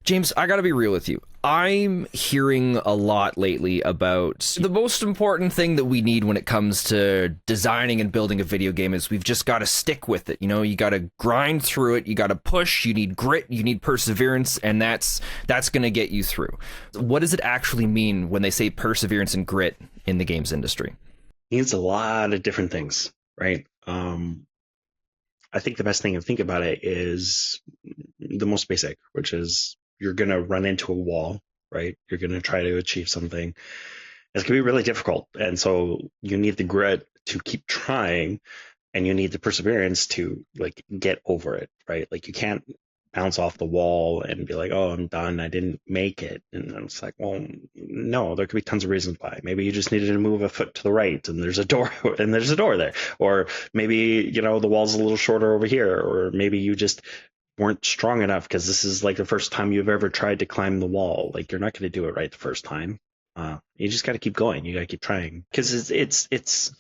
James, I gotta be real with you. I'm hearing a lot lately about the most important thing that we need when it comes to designing and building a video game is we've just got to stick with it. You know, you got to grind through it. You got to push. You need grit. You need perseverance, and that's going to get you through. What does it actually mean when they say perseverance and grit in the games industry? It means a lot of different things, right? I think the best thing to think about it is the most basic, which is you're going to run into a wall, right? You're going to try to achieve something. It's going to be really difficult. And so you need the grit to keep trying, and you need the perseverance to like get over it, right? Like you can't bounce off the wall and be like, oh, I'm done. I didn't make it. And it's like, well, no, there could be tons of reasons why. Maybe you just needed to move a foot to the right and there's a door and there's a door there. Or maybe, the wall's a little shorter over here. Or maybe you just weren't strong enough because this is like the first time you've ever tried to climb the wall. Like you're not going to do it right the first time. You just got to keep going. You got to keep trying because it's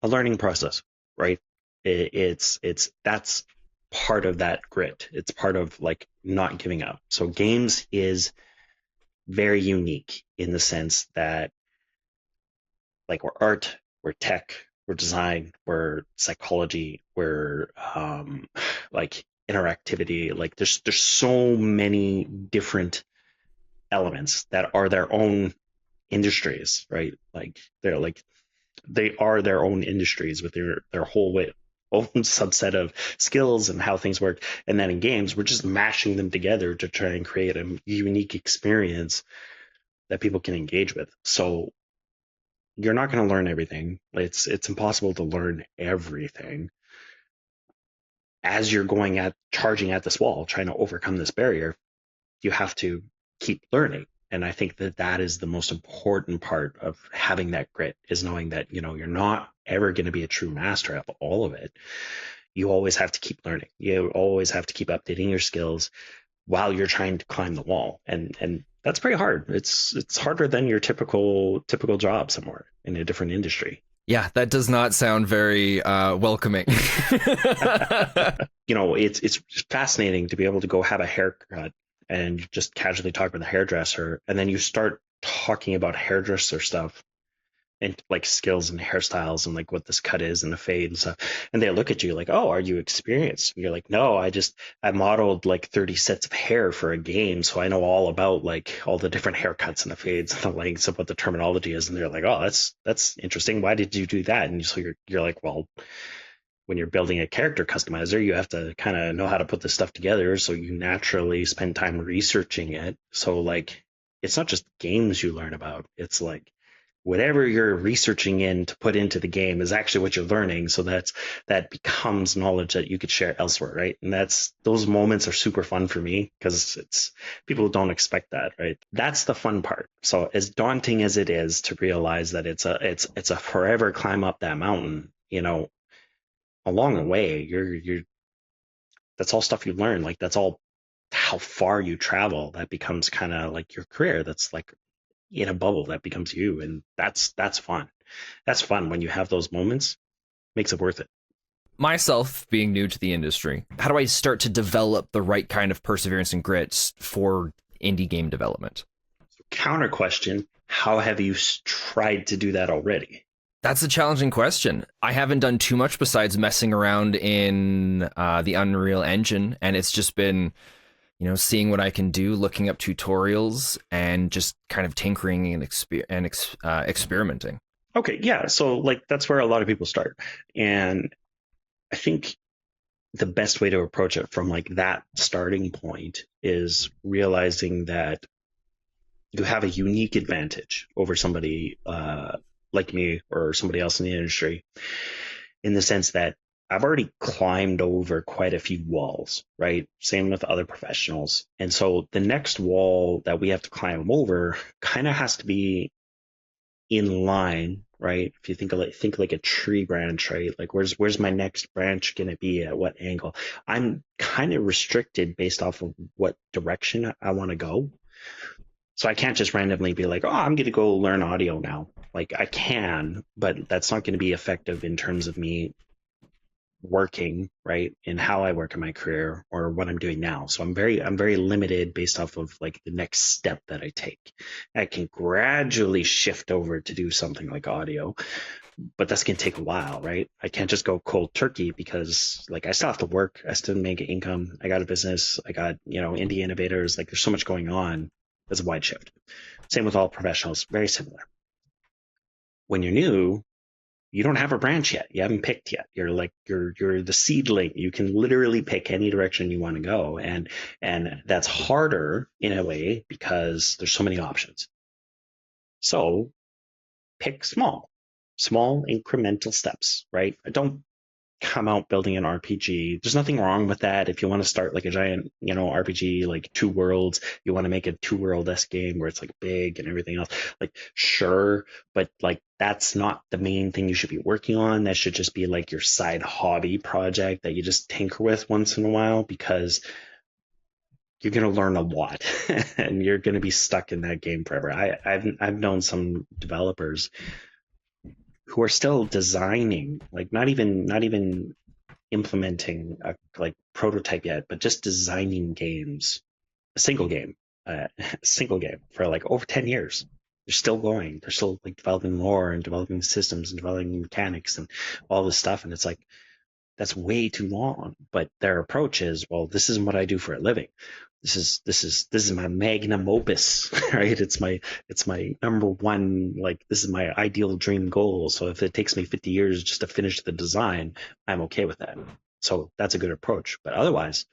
a learning process, right? It's that's part of that grit. It's part of like not giving up. So games is very unique in the sense that like we're art, we're tech, we're design, we're psychology, we're like interactivity. Like there's so many different elements that are their own industries, right? Like they are their own industries with their whole own subset of skills and how things work. And then in games, we're just mashing them together to try and create a unique experience that people can engage with. So you're not going to learn everything. It's impossible to learn everything as you're charging at this wall, trying to overcome this barrier. You have to keep learning. And I think that is the most important part of having that grit, is knowing that, you're not ever going to be a true master of all of it. You always have to keep learning. You always have to keep updating your skills while you're trying to climb the wall. And that's pretty hard. It's harder than your typical job somewhere in a different industry. Yeah, that does not sound very welcoming. It's fascinating to be able to go have a haircut and just casually talk with the hairdresser, and then you start talking about hairdresser stuff and like skills and hairstyles and like what this cut is and the fade and stuff. And they look at you like, oh, are you experienced? And you're like, no, I modeled like 30 sets of hair for a game. So I know all about like all the different haircuts and the fades and the lengths of what the terminology is. And they're like, oh, that's interesting. Why did you do that? And so you're like, well, when you're building a character customizer, you have to kind of know how to put this stuff together. So you naturally spend time researching it. So like, it's not just games you learn about. It's like whatever you're researching in to put into the game is actually what you're learning. So that becomes knowledge that you could share elsewhere, right? And those moments are super fun for me because people don't expect that, right? That's the fun part. So as daunting as it is to realize that it's a forever climb up that mountain, along the way, that's all stuff you learn. Like that's all how far you travel. That becomes kind of like your career. That's like in a bubble that becomes you, and that's fun. That's fun when you have those moments. Makes it worth it. Myself being new to the industry, how do I start to develop the right kind of perseverance and grit for indie game development? Counter question: how have you tried to do that already? That's a challenging question. I haven't done too much besides messing around in the Unreal Engine, and it's just been, seeing what I can do, looking up tutorials, and just kind of tinkering and experimenting. Okay, yeah. So like that's where a lot of people start, and I think the best way to approach it from like that starting point is realizing that you have a unique advantage over somebody like me or somebody else in the industry, in the sense that I've already climbed over quite a few walls, right? Same with other professionals. And so the next wall that we have to climb over kind of has to be in line, right? If you think like a tree branch, right? Like where's my next branch going to be at what angle? I'm kind of restricted based off of what direction I want to go. So I can't just randomly be like, oh, I'm going to go learn audio now. Like I can, but that's not going to be effective in terms of me working, right, in how I work in my career or what I'm doing now. So I'm very limited based off of like the next step that I take. I can gradually shift over to do something like audio, but that's going to take a while, right? I can't just go cold turkey because like I still have to work. I still make income. I got a business. I got, Indie Innovators. Like there's so much going on. It's a wide shift. Same with all professionals, very similar. When you're new, you don't have a branch yet. You haven't picked yet. You're the seedling. You can literally pick any direction you want to go. And that's harder in a way because there's so many options. So pick small incremental steps, right? Don't come out building an RPG. There's nothing wrong with that. If you want to start like a giant, RPG, like Two Worlds, you want to make a Two World-esque game where it's like big and everything else, like sure, but like that's not the main thing you should be working on. That should just be like your side hobby project that you just tinker with once in a while, because you're going to learn a lot and you're going to be stuck in that game forever. I've known some developers who are still designing, like not even implementing a like prototype yet, but just designing games, a single game for like over 10 years. They're still going. They're still like developing lore and developing systems and developing mechanics and all this stuff. And it's like, that's way too long. But their approach is, well, this isn't what I do for a living. This is my magnum opus, right? It's my number one, like this is my ideal dream goal. So if it takes me 50 years just to finish the design, I'm okay with that. So that's a good approach. But otherwise,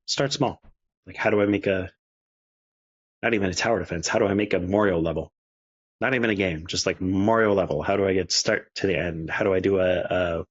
start small. Like how do I make not even a tower defense? How do I make a Mario level? Not even a game, just like Mario level. How do I get start to the end? How do I do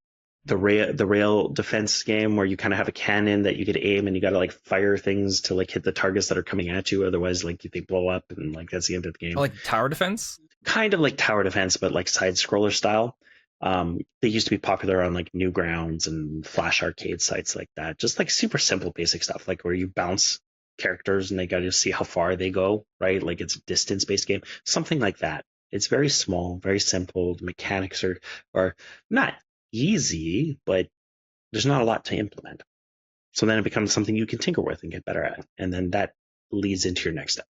the rail defense game where you kind of have a cannon that you could aim and you got to like fire things to like hit the targets that are coming at you, otherwise like they blow up and like that's the end of the game. Like tower defense, kind of like tower defense but like side scroller style. They used to be popular on like Newgrounds and Flash arcade sites like that, just like super simple basic stuff like where you bounce characters and they got to see how far they go, right? Like it's a distance based game, something like that. It's very small, very simple. The mechanics are not easy, but there's not a lot to implement. So then it becomes something you can tinker with and get better at. And then that leads into your next step.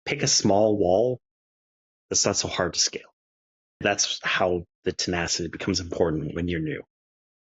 Pick a small wall that's not so hard to scale. That's how the tenacity becomes important when you're new.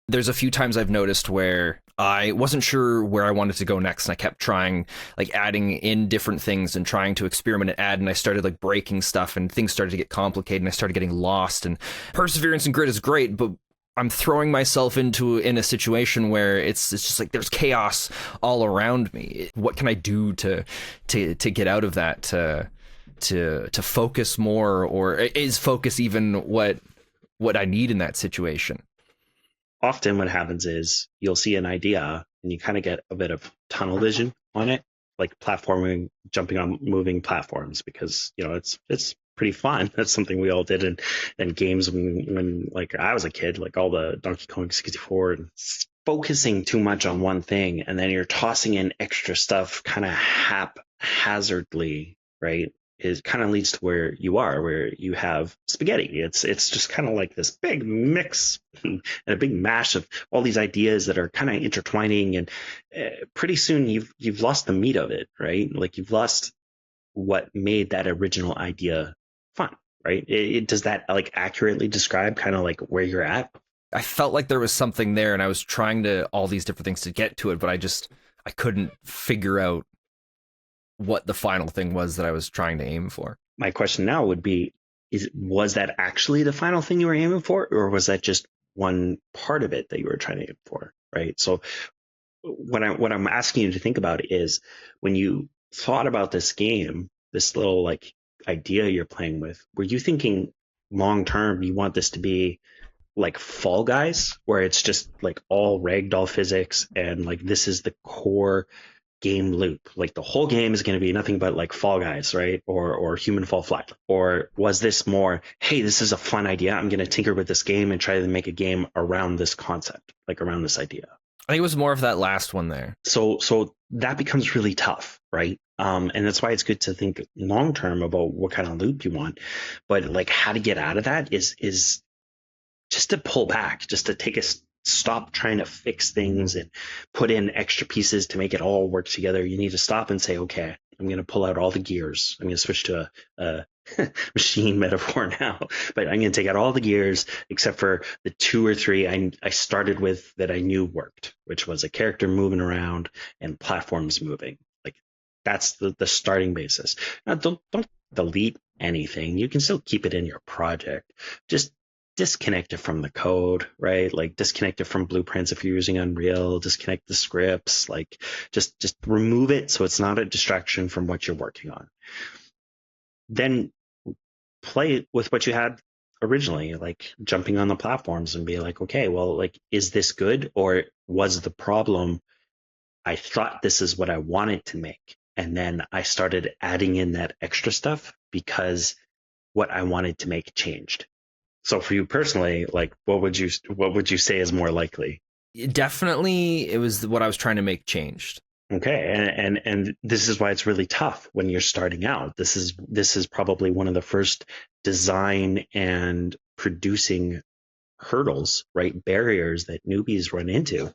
There's a few times I've noticed where I wasn't sure where I wanted to go next, and I kept trying, like adding in different things and trying to experiment and add, and I started like breaking stuff and things started to get complicated and I started getting lost. And perseverance and grit is great, but I'm throwing myself in a situation where it's just like there's chaos all around me. What can I do to get out of that, to focus more, or is focus even what I need in that situation? Often what happens is you'll see an idea and you kind of get a bit of tunnel vision on it, like platforming, jumping on moving platforms, because it's pretty fun. That's something we all did in games when like I was a kid, like all the Donkey Kong 64, and focusing too much on one thing and then you're tossing in extra stuff kind of haphazardly, right? It kind of leads to where you have spaghetti. It's just kind of like this big mix and a big mash of all these ideas that are kind of intertwining, and pretty soon you've lost the meat of it, right? Like you've lost what made that original idea fun, right? Does that like accurately describe kind of like where you're at? I felt like there was something there, and I was trying to all these different things to get to it, but I couldn't figure out what the final thing was that I was trying to aim for. My question now would be, was that actually the final thing you were aiming for, or was that just one part of it that you were trying to aim for, right? So what I'm asking you to think about is, when you thought about this game, this little like idea you're playing with, were you thinking long term you want this to be like Fall Guys, where it's just like all ragdoll physics and like this is the core game loop, like the whole game is going to be nothing but like Fall Guys, right? Or Human Fall Flat? Or was this more, hey, this is a fun idea, I'm going to tinker with this game and try to make a game around this concept, like around this idea? I think it was more of that last one there. So that becomes really tough, right? And that's why it's good to think long term about what kind of loop you want. But like how to get out of that is just to pull back, just to take a stop trying to fix things and put in extra pieces to make it all work together. You need to stop and say, okay, I'm going to pull out all the gears. I'm going to switch to a machine metaphor now, but I'm going to take out all the gears except for the 2 or 3 I started with that I knew worked, which was a character moving around and platforms moving. Like that's the starting basis. Now don't delete anything. You can still keep it in your project. Just disconnect it from the code, right? Like disconnect it from blueprints if you're using Unreal, disconnect the scripts, like just remove it so it's not a distraction from what you're working on. Then play with what you had originally, like jumping on the platforms and be like, okay, well, like, is this good? Or was the problem, I thought this is what I wanted to make. And then I started adding in that extra stuff because what I wanted to make changed. So for you personally, like, what would you say is more likely? Definitely, it was what I was trying to make changed. Okay, and this is why it's really tough when you're starting out. This is probably one of the first design and producing hurdles, right? Barriers that newbies run into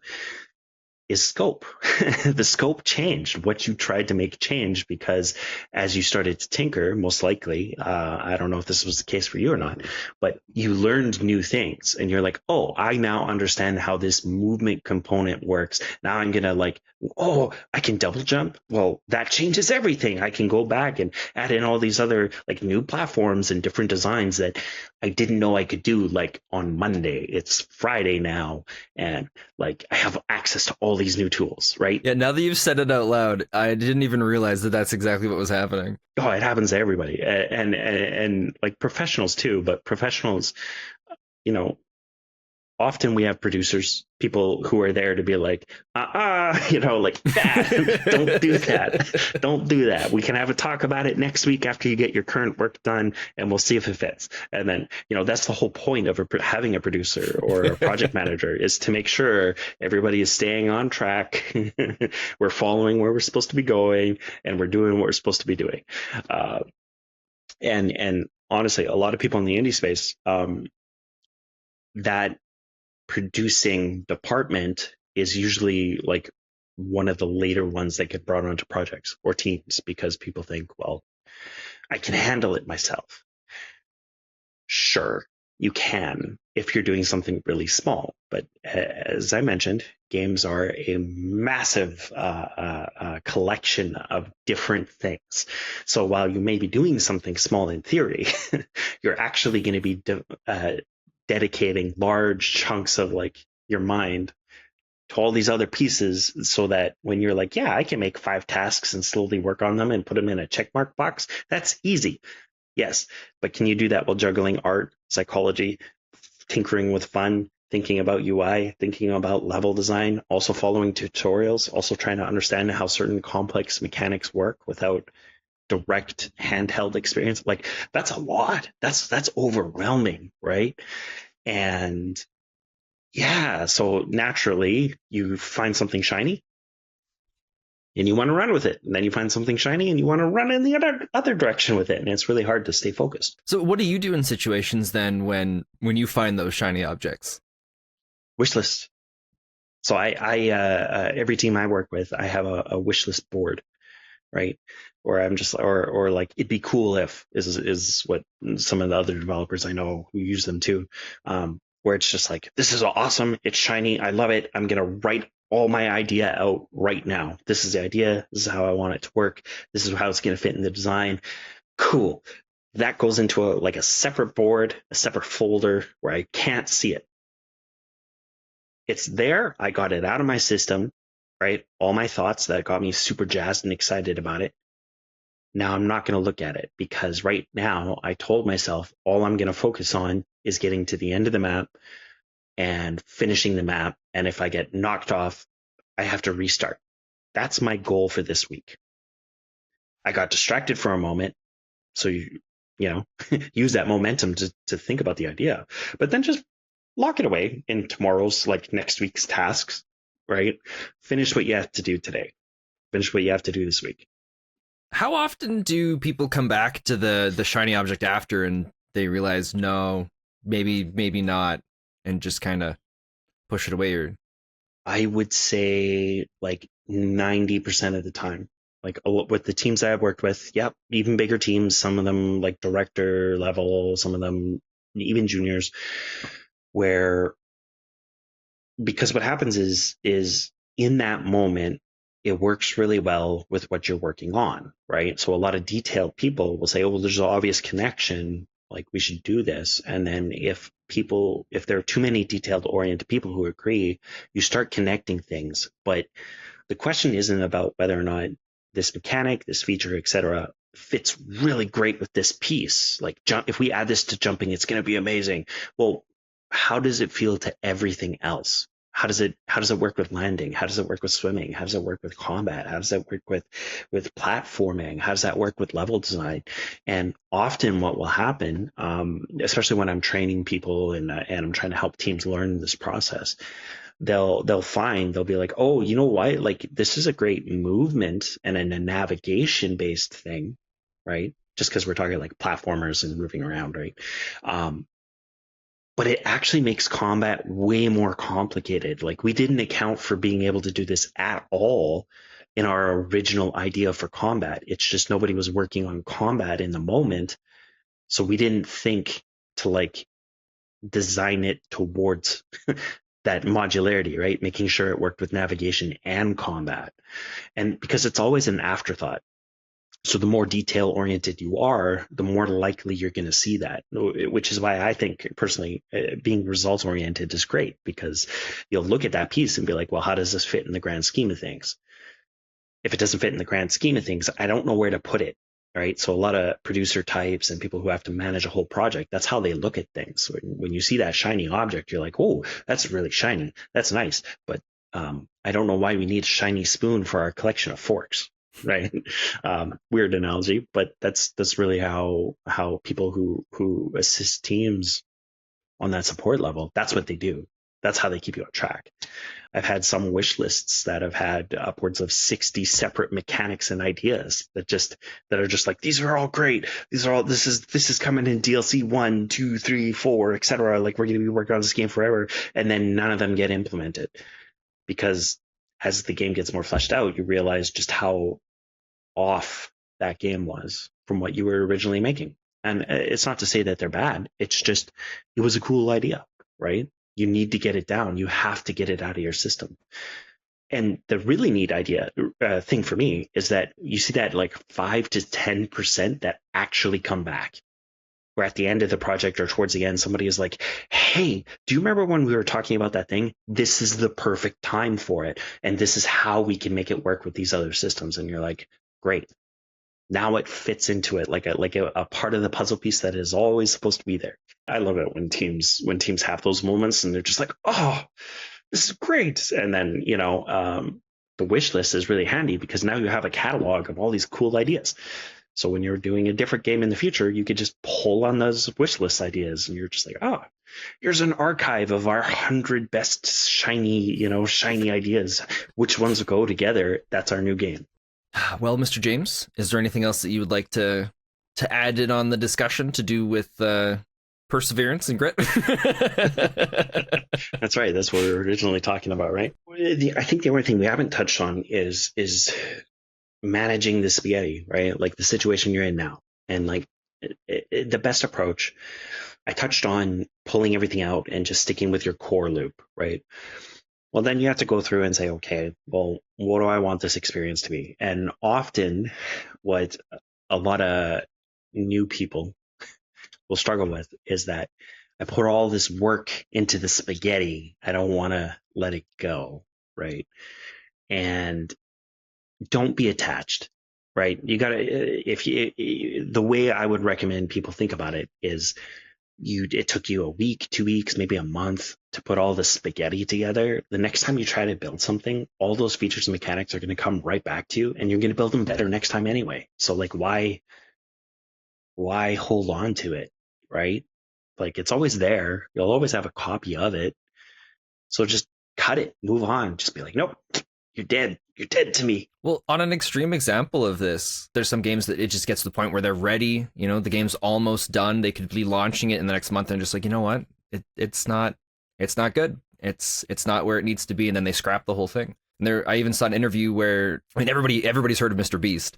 is scope. The scope changed. What you tried to make changed because as you started to tinker, most likely, I don't know if this was the case for you or not, but you learned new things and you're like, oh, I now understand how this movement component works. Now I'm going to like, oh, I can double jump. Well, that changes everything. I can go back and add in all these other like new platforms and different designs that I didn't know I could do. Like on Monday, it's Friday now. And like I have access to all these new tools, right? Yeah, now that you've said it out loud, I didn't even realize that that's exactly what was happening. Oh, it happens to everybody, and like professionals too. But professionals, you know, often we have producers, people who are there to be like, like that. Don't do that. Don't do that. We can have a talk about it next week after you get your current work done, and we'll see if it fits. And then, that's the whole point of having a producer or a project manager is to make sure everybody is staying on track. We're following where we're supposed to be going, and we're doing what we're supposed to be doing. And honestly, a lot of people in the indie space, that producing department is usually like one of the later ones that get brought onto projects or teams because people think, well, I can handle it myself. Sure, you can if you're doing something really small. But as I mentioned, games are a massive collection of different things. So while you may be doing something small in theory, you're actually going to be dedicating large chunks of like your mind to all these other pieces so that when you're like, yeah, I can make 5 tasks and slowly work on them and put them in a checkmark box, that's easy. Yes, but can you do that while juggling art, psychology, tinkering with fun, thinking about UI, thinking about level design, also following tutorials, also trying to understand how certain complex mechanics work without direct handheld experience? Like that's a lot. That's overwhelming, right? And yeah, so naturally you find something shiny and you want to run with it, and then you find something shiny and you want to run in the other direction with it, and it's really hard to stay focused. So what do you do in situations then when you find those shiny objects? Wishlist. So I every team I work with, I have a wish list board, right? Or I'm just, or like, it'd be cool if is what some of the other developers I know who use them too, where it's just like, this is awesome, it's shiny, I love it, I'm gonna write all my idea out right now. This is the idea, this is how I want it to work, this is how it's gonna fit in the design. Cool. That goes into a separate board, a separate folder where I can't see it. It's there, I got it out of my system, right? All my thoughts that got me super jazzed and excited about it. Now I'm not going to look at it because right now I told myself all I'm going to focus on is getting to the end of the map and finishing the map. And if I get knocked off, I have to restart. That's my goal for this week. I got distracted for a moment. So use that momentum to think about the idea, but then just lock it away in tomorrow's, like next week's tasks, right? Finish what you have to do today. Finish what you have to do this week. How often do people come back to the shiny object after and they realize, no, maybe not, and just kind of push it away? Or I would say like 90% of the time. Like with the teams that I've worked with, yep, even bigger teams, some of them like director level, some of them even juniors, where because what happens is in that moment it works really well with what you're working on, right? So a lot of detailed people will say, oh, well, there's an obvious connection, like we should do this. And then if there are too many detailed oriented people who agree, you start connecting things. But the question isn't about whether or not this mechanic, this feature, etc., fits really great with this piece. Like if we add this to jumping, it's going to be amazing. Well, how does it feel to everything else? How does it work with landing? How does it work with swimming? How does it work with combat? How does it work with platforming? How does that work with level design? And often what will happen, especially when I'm training people and I'm trying to help teams learn this process, they'll be like, oh, you know what? Like this is a great movement and a navigation based thing, right? Just because we're talking like platformers and moving around, right? But it actually makes combat way more complicated. Like we didn't account for being able to do this at all in our original idea for combat. It's just nobody was working on combat in the moment. So we didn't think to like design it towards that modularity, right? Making sure it worked with navigation and combat. And because it's always an afterthought. So the more detail oriented you are, the more likely you're going to see that, which is why I think personally being results oriented is great, because you'll look at that piece and be like, well, how does this fit in the grand scheme of things? If it doesn't fit in the grand scheme of things, I don't know where to put it. Right. So a lot of producer types and people who have to manage a whole project, that's how they look at things. When you see that shiny object, you're like, oh, that's really shiny. That's nice. But I don't know why we need a shiny spoon for our collection of forks. Right. Weird analogy, but that's really how people who assist teams on that support level, that's what they do. That's how they keep you on track. I've had some wish lists that have had upwards of 60 separate mechanics and ideas that are just like, these are all great. This is coming in DLC 1, 2, 3, 4, etc. Like we're going to be working on this game forever. And then none of them get implemented because as the game gets more fleshed out, you realize just how off that game was from what you were originally making. And it's not to say that they're bad. It's just, it was a cool idea, right? You need to get it down. You have to get it out of your system. And the really neat thing for me is that you see that like 5 to 10% that actually come back. Where at the end of the project or towards the end, somebody is like, hey, do you remember when we were talking about that thing? This is the perfect time for it. And this is how we can make it work with these other systems. And you're like, great. Now it fits into it like a part of the puzzle piece that is always supposed to be there. I love it when teams have those moments and they're just like, oh, this is great. And then, the wish list is really handy because now you have a catalog of all these cool ideas. So when you're doing a different game in the future, you could just pull on those wish list ideas and you're just like, oh, here's an archive of our 100 best shiny ideas. Which ones go together? That's our new game. Well, Mr. James, is there anything else that you would like to add in on the discussion to do with perseverance and grit? That's right. That's what we were originally talking about, right? I think the only thing we haven't touched on is managing the spaghetti, right? Like the situation you're in now. And like the best approach, I touched on pulling everything out and just sticking with your core loop, right? Well, then you have to go through and say, okay, well, what do I want this experience to be? And often what a lot of new people will struggle with is that I put all this work into the spaghetti. I don't want to let it go, right? And don't be attached, right? You got to, the way I would recommend people think about it is it took you a week, 2 weeks, maybe a month to put all the spaghetti together. The next time you try to build something, all those features and mechanics are going to come right back to you and you're going to build them better next time anyway. So like, why hold on to it, right? Like it's always there. You'll always have a copy of it. So just cut it, move on. Just be like, nope, you're dead. You're dead to me. Well, on an extreme example of this, there's some games that it just gets to the point where they're ready. The game's almost done. They could be launching it in the next month and just like, you know what? It's not good. It's not where it needs to be, and then they scrap the whole thing. And I even saw an interview where, I mean, everybody's heard of Mr. Beast,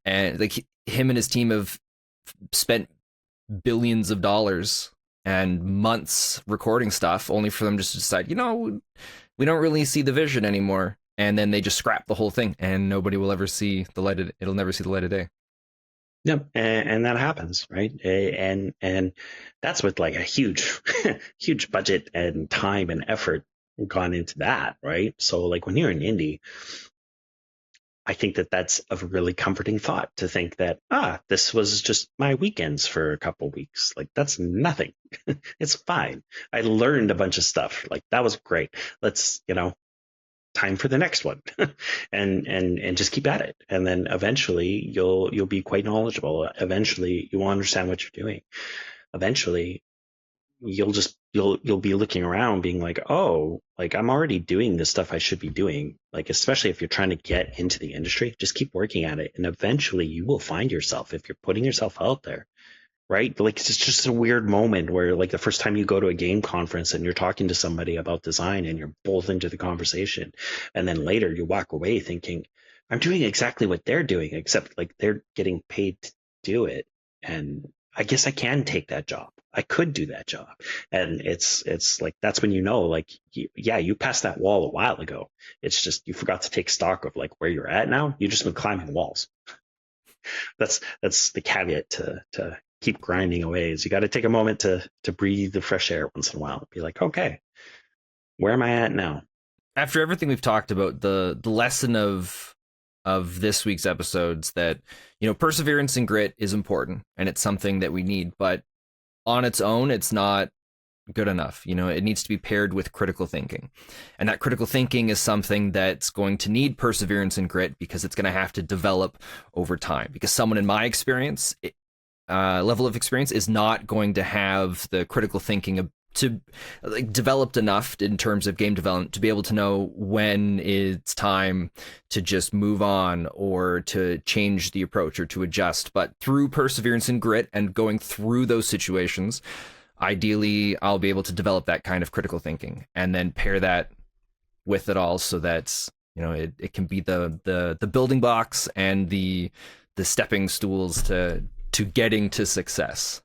and like him and his team have spent billions of dollars and months recording stuff, only for them just to decide, we don't really see the vision anymore, and then they just scrap the whole thing, and nobody will ever see the light of, it'll never see the light of day. Yep, and that happens, right? And that's with like a huge, huge budget and time and effort gone into that, right? So like when you're in indie, I think that that's a really comforting thought to think that, this was just my weekends for a couple weeks. Like that's nothing. It's fine. I learned a bunch of stuff. Like that was great. Let's, time for the next one and just keep at it. And then eventually you'll be quite knowledgeable. Eventually you will understand what you're doing. Eventually you'll be looking around being like, oh, like I'm already doing the stuff I should be doing. Like, especially if you're trying to get into the industry, just keep working at it. And eventually you will find yourself if you're putting yourself out there. Right? Like it's just a weird moment where like the first time you go to a game conference and you're talking to somebody about design and you're both into the conversation. And then later you walk away thinking, I'm doing exactly what they're doing, except like they're getting paid to do it. And I guess I can take that job. I could do that job. And it's like, that's when like, you passed that wall a while ago. It's just, you forgot to take stock of like where you're at now. You've just been climbing walls. That's the caveat to keep grinding away, is you got to take a moment to breathe the fresh air once in a while. Be like, okay, where am I at now? After everything we've talked about, the lesson of this week's episodes, that perseverance and grit is important, and it's something that we need, but on its own it's not good enough. It needs to be paired with critical thinking, and that critical thinking is something that's going to need perseverance and grit, because it's going to have to develop over time, because someone in my experience level of experience is not going to have the critical thinking to like developed enough in terms of game development to be able to know when it's time to just move on or to change the approach or to adjust. But through perseverance and grit and going through those situations, ideally I'll be able to develop that kind of critical thinking and then pair that with it all, so that it can be the building blocks and the stepping stools to getting to success.